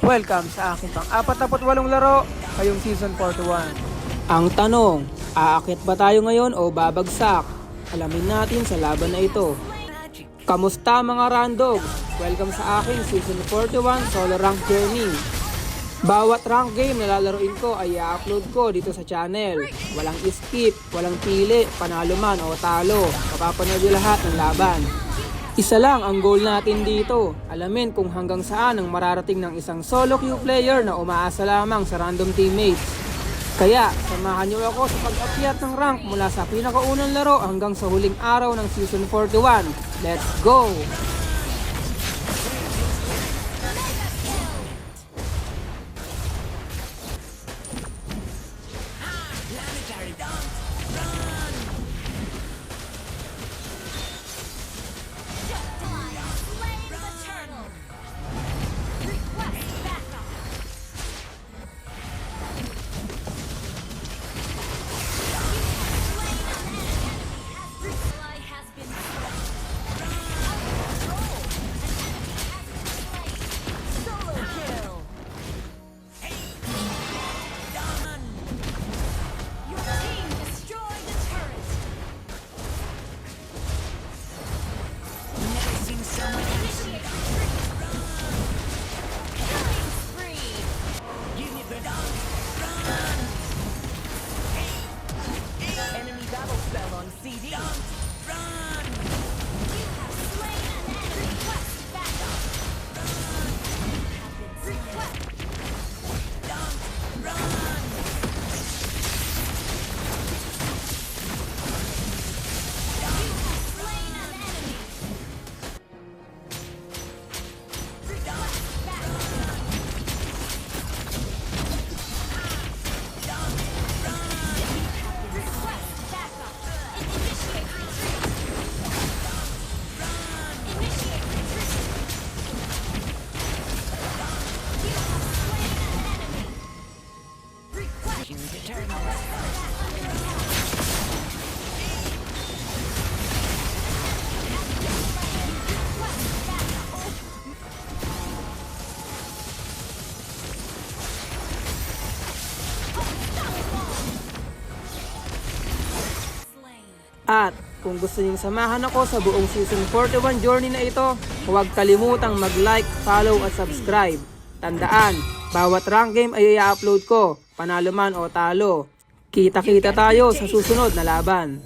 Welcome sa aking pang-48 laro ngayong Season 41. Ang tanong, aakit ba tayo ngayon o babagsak? Alamin natin sa laban na ito. Kamusta mga randogs? Welcome sa aking Season 41 Solo Rank Journey. Bawat rank game na lalaroin ko ay i-upload ko dito sa channel. Walang skip, walang pili, panalo man o talo. Mapapanood yung lahat ng laban. Isa lang ang goal natin dito, alamin kung hanggang saan ang mararating ng isang solo queue player na umaasa lamang sa random teammates. Kaya, samahan niyo ako sa pag-akyat ng rank mula sa pinakaunang laro hanggang sa huling araw ng Season 41. Let's go! At kung gusto niyong samahan ako sa buong Season 41 journey na ito, huwag kalimutang mag-like, follow at subscribe. Tandaan, bawat rank game ay i-upload ko, panalo man o talo. Kita-kita tayo sa susunod na laban.